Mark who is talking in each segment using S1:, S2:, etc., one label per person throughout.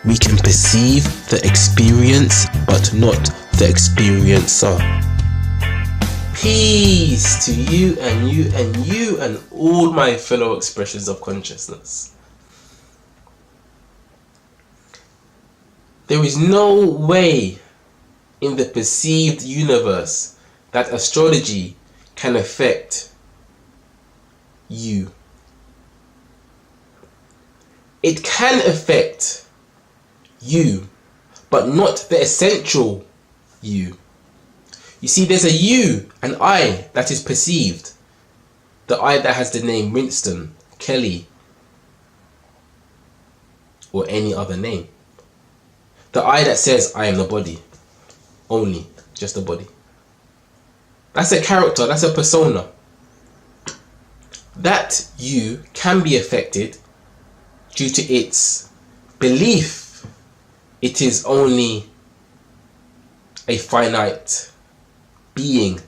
S1: We can perceive the experience, but not the experiencer. Peace to you and you and you and all my fellow expressions of consciousness. There is no way in the perceived universe that astrology can affect you. It can affect you, but not the essential you. You see, there's a you, an I that is perceived. The I that has the name Winston, Kelly, or any other name. The I that says, I am the body. Only, just the body. That's a character, that's a persona. That you can be affected due to its belief it is only a finite being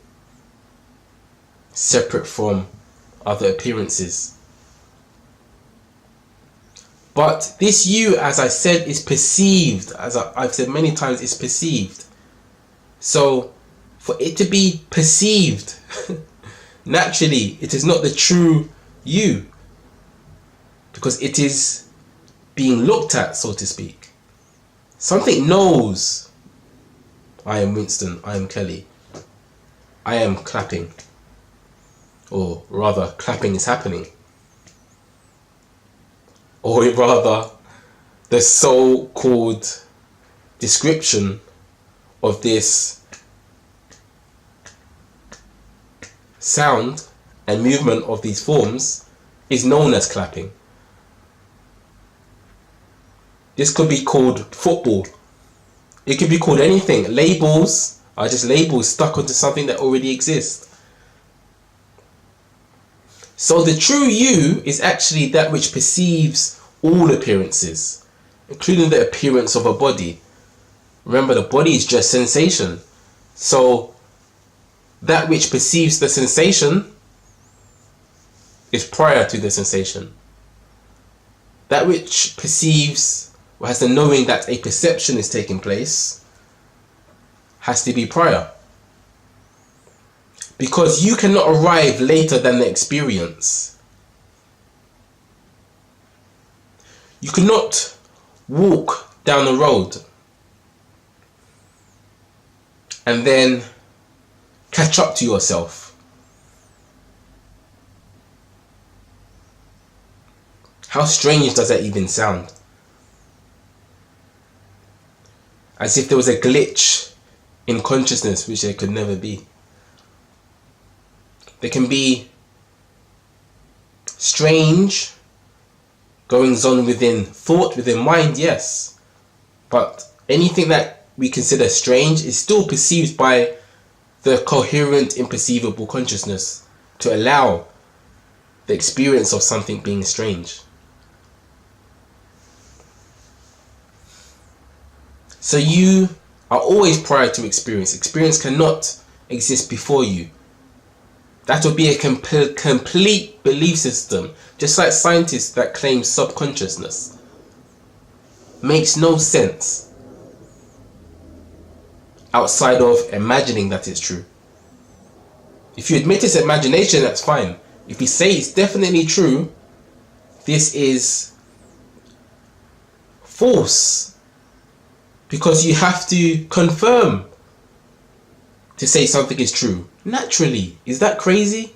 S1: separate from other appearances. But this you, as I said, is perceived. As I've said many times, is perceived. So for it to be perceived, naturally, it is not the true you, because it is being looked at, so to speak. Something knows, I am Winston, I am Kelly, I am clapping, or rather clapping is happening, or rather the so-called description of this sound and movement of these forms is known as clapping. This could be called football. It could be called anything. Labels are just labels stuck onto something that already exists. So the true you is actually that which perceives all appearances, including the appearance of a body. Remember, the body is just sensation. So that which perceives the sensation is prior to the sensation. That which perceives, or has the knowing that a perception is taking place, has to be prior. Because you cannot arrive later than the experience. You cannot walk down the road and then catch up to yourself. How strange does that even sound? As if there was a glitch in consciousness, which there could never be. There can be strange goings on within thought, within mind, yes. But anything that we consider strange is still perceived by the coherent, imperceivable consciousness to allow the experience of something being strange. So you are always prior to experience. Experience cannot exist before you. That would be a complete belief system, just like scientists that claim subconsciousness. Makes no sense outside of imagining that it's true. If you admit it's imagination, that's fine. If you say it's definitely true, this is false. Because you have to confirm to say something is true. Naturally. Is that crazy?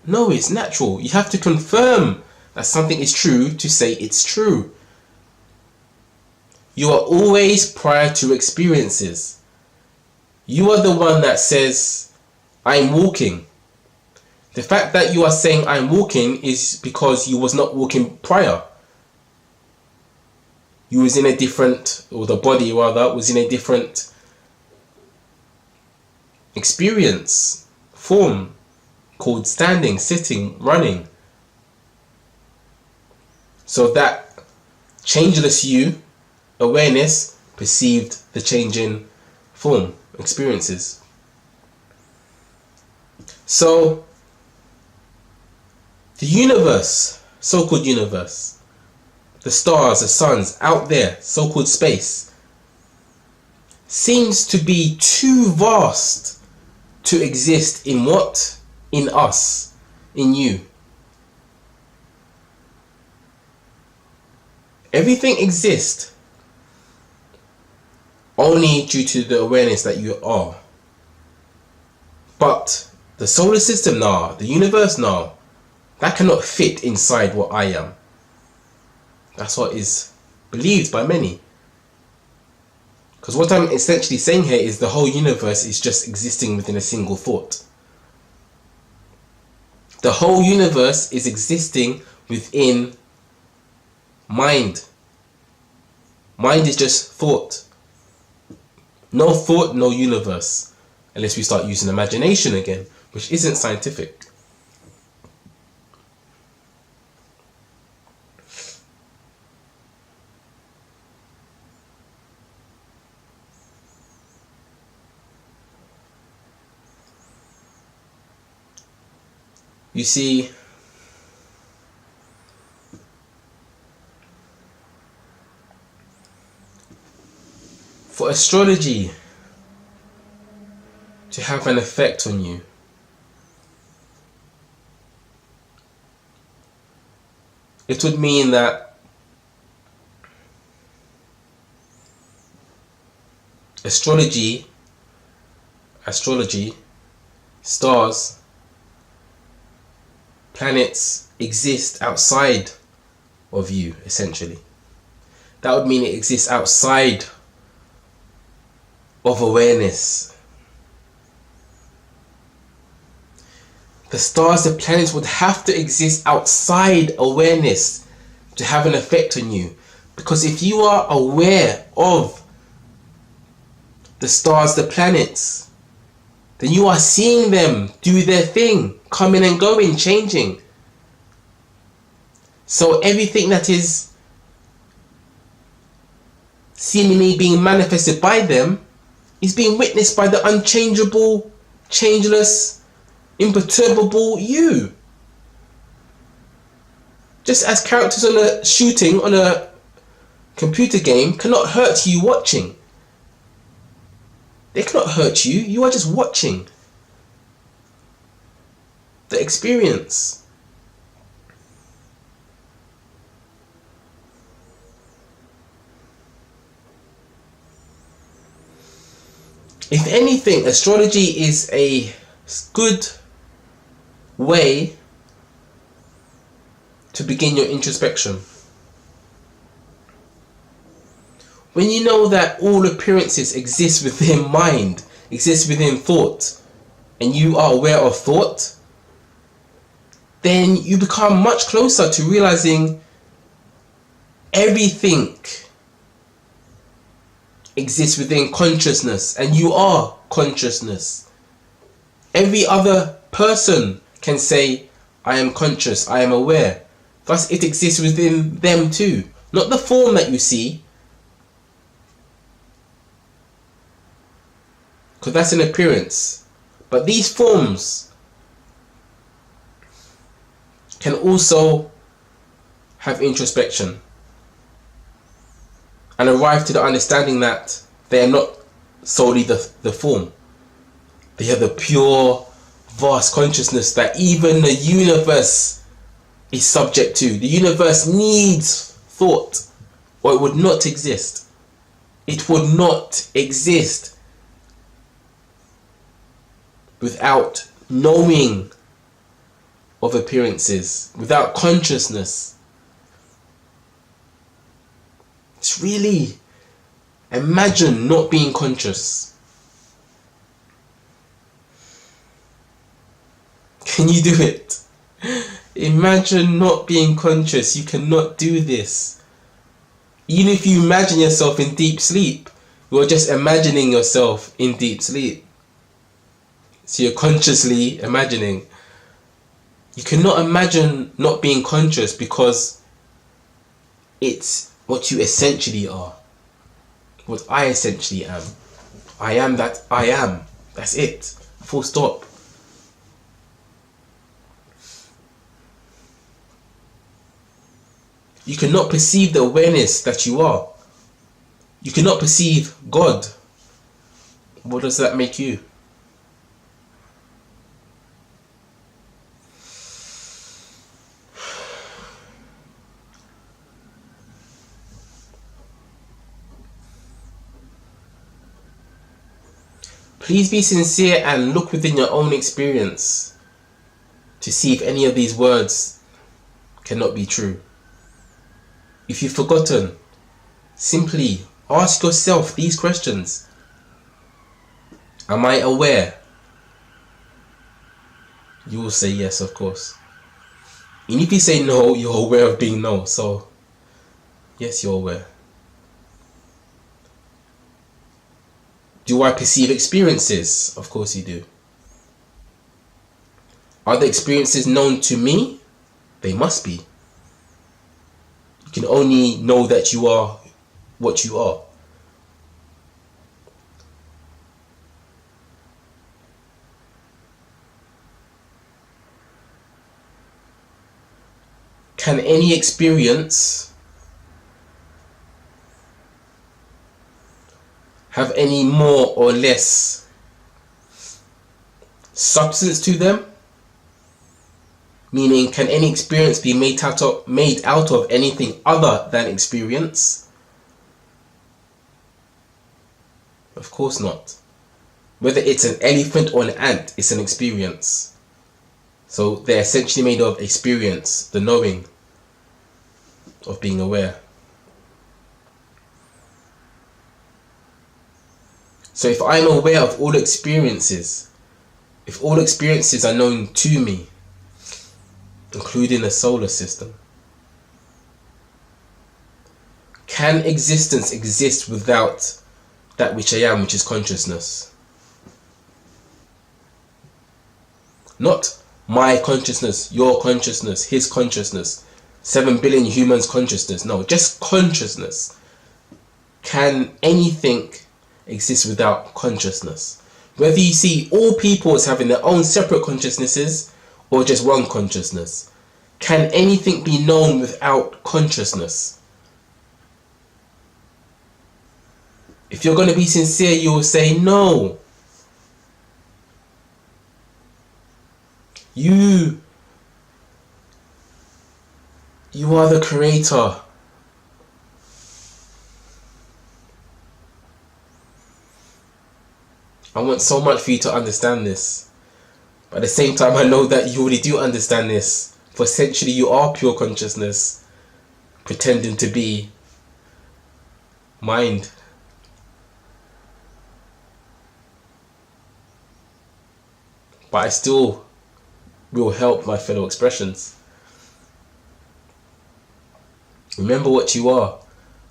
S1: No, it's natural. You have to confirm that something is true to say it's true. You are always prior to experiences. You are the one that says, I'm walking. The fact that you are saying I'm walking is because you was not walking prior. You was in a different, or the body rather, was in a different experience, form, called standing, sitting, running. So that changeless you, awareness, perceived the change in form, experiences. So the universe, so-called universe, the stars, the suns out there, so-called space, seems to be too vast to exist in what? In us, in you. Everything exists only due to the awareness that you are. But the solar system now, the universe now, that cannot fit inside what I am. That's what is believed by many. Because what I'm essentially saying here is the whole universe is just existing within a single thought. The whole universe is existing within mind. Mind is just thought. No thought, no universe. Unless we start using imagination again, which isn't scientific. You see, for astrology to have an effect on you, it would mean that astrology, stars, planets exist outside of you, essentially. That would mean it exists outside of awareness. The stars, the planets would have to exist outside awareness to have an effect on you. Because if you are aware of the stars, the planets, then you are seeing them do their thing, coming and going, changing. So everything that is seemingly being manifested by them is being witnessed by the unchangeable, changeless, imperturbable you. Just as characters on a shooting on a computer game cannot hurt you watching. They cannot hurt you. You are just watching the experience. If anything, astrology is a good way to begin your introspection. When you know that all appearances exist within mind, exist within thought, and you are aware of thought, then you become much closer to realizing everything exists within consciousness, and you are consciousness. Every other person can say, I am conscious, I am aware. Thus it exists within them too. Not the form that you see, because that's an appearance. But these forms can also have introspection and arrive to the understanding that they are not solely the form. They are the pure, vast consciousness that even the universe is subject to. The universe needs thought, or it would not exist. It would not exist without knowing of appearances, without consciousness. It's really, imagine not being conscious. Can you do it? Imagine not being conscious. You cannot do this. Even if you imagine yourself in deep sleep, you're just imagining yourself in deep sleep. So you're consciously imagining. You cannot imagine not being conscious because it's what you essentially are. What I essentially am. I am that I am. That's it. Full stop. You cannot perceive the awareness that you are. You cannot perceive God. What does that make you? Please be sincere and look within your own experience to see if any of these words cannot be true. If you've forgotten, simply ask yourself these questions. Am I aware? You will say yes, of course. And if you say no, you're aware of being no. So, yes, you're aware. Do I perceive experiences? Of course you do. Are the experiences known to me? They must be. You can only know that you are what you are. Can any experience have any more or less substance to them? Meaning, can any experience be made out of anything other than experience? Of course not. Whether it's an elephant or an ant, it's an experience. So they're essentially made of experience, the knowing of being aware. So if I'm aware of all experiences, if all experiences are known to me, including the solar system, can existence exist without that which I am, which is consciousness? Not my consciousness, your consciousness, his consciousness, 7 billion humans' consciousness. No, just consciousness. Can anything exist without consciousness? Whether you see all people as having their own separate consciousnesses or just one consciousness, can anything be known without consciousness? If you're going to be sincere, you will say no. You are the creator. I want so much for you to understand this. But at the same time, I know that you already do understand this. For essentially, you are pure consciousness, pretending to be mind. But I still will help my fellow expressions. Remember what you are,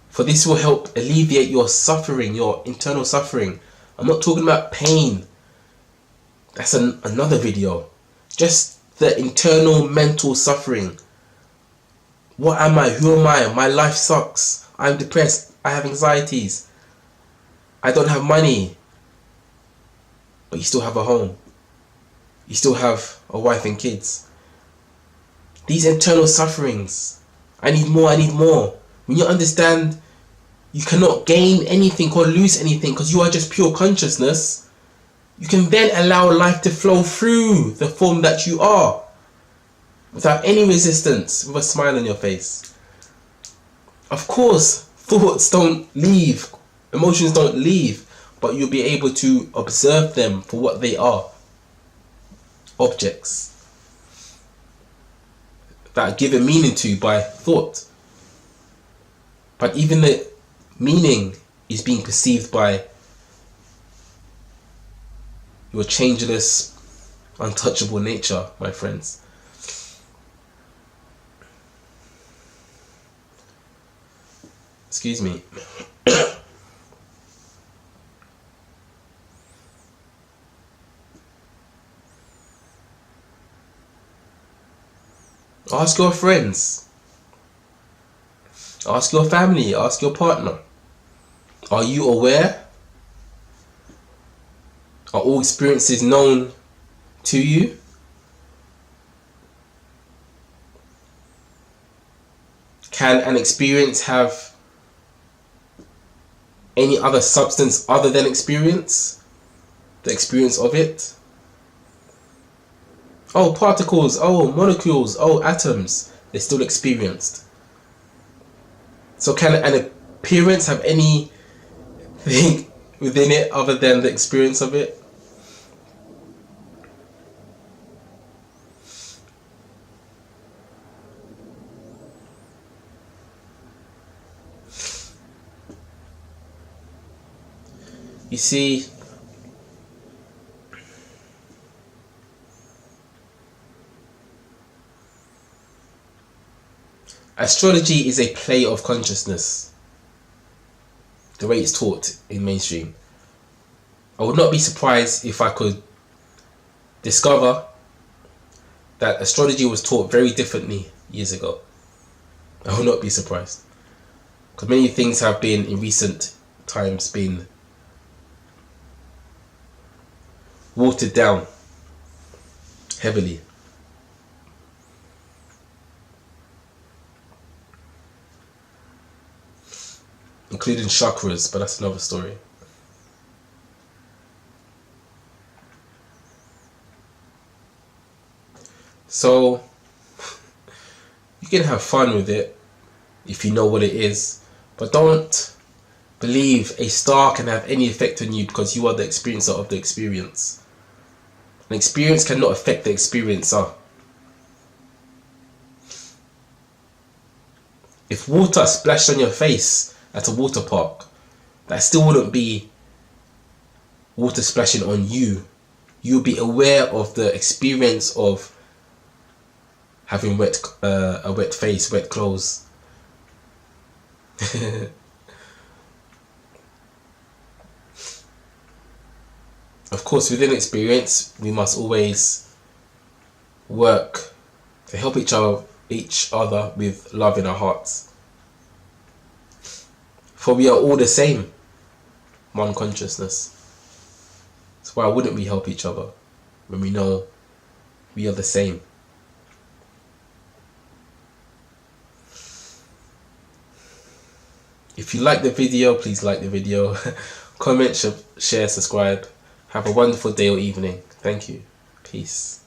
S1: for this will help alleviate your suffering, your internal suffering. I'm not talking about pain. That's another video. Just the internal mental suffering. What am I? Who am I? My life sucks. I'm depressed. I have anxieties. I don't have money. But you still have a home. You still have a wife and kids. These internal sufferings. I need more, I need more. When you understand you cannot gain anything or lose anything because you are just pure consciousness, you can then allow life to flow through the form that you are without any resistance, with a smile on your face. Of course, thoughts don't leave, emotions don't leave, but you'll be able to observe them for what they are. Objects that are given meaning to by thought. But even the meaning is being perceived by your changeless, untouchable nature, my friends. Excuse me. Ask your friends. Ask your family. Ask your partner. Are you aware? Are all experiences known to you? Can an experience have any other substance other than experience? The experience of it? Oh, particles, oh, molecules, oh, atoms. They're still experienced. So can an appearance have anything within it other than the experience of it? You see, astrology is a play of consciousness, the way it's taught in mainstream. I would not be surprised if I could discover that astrology was taught very differently years ago. I would not be surprised, because many things have been in recent times been watered down heavily. Including chakras, but that's another story. So you can have fun with it if you know what it is, but don't believe a star can have any effect on you because you are the experiencer of the experience. An experience cannot affect the experiencer. If water splashed on your face at a water park, that still wouldn't be water splashing on you. You'll be aware of the experience of having a wet face, wet clothes. Of course, within experience, we must always work to help each other with love in our hearts. For we are all the same, one consciousness. So why wouldn't we help each other when we know we are the same? If you like the video, please like the video. Comment, share, subscribe. Have a wonderful day or evening. Thank you. Peace.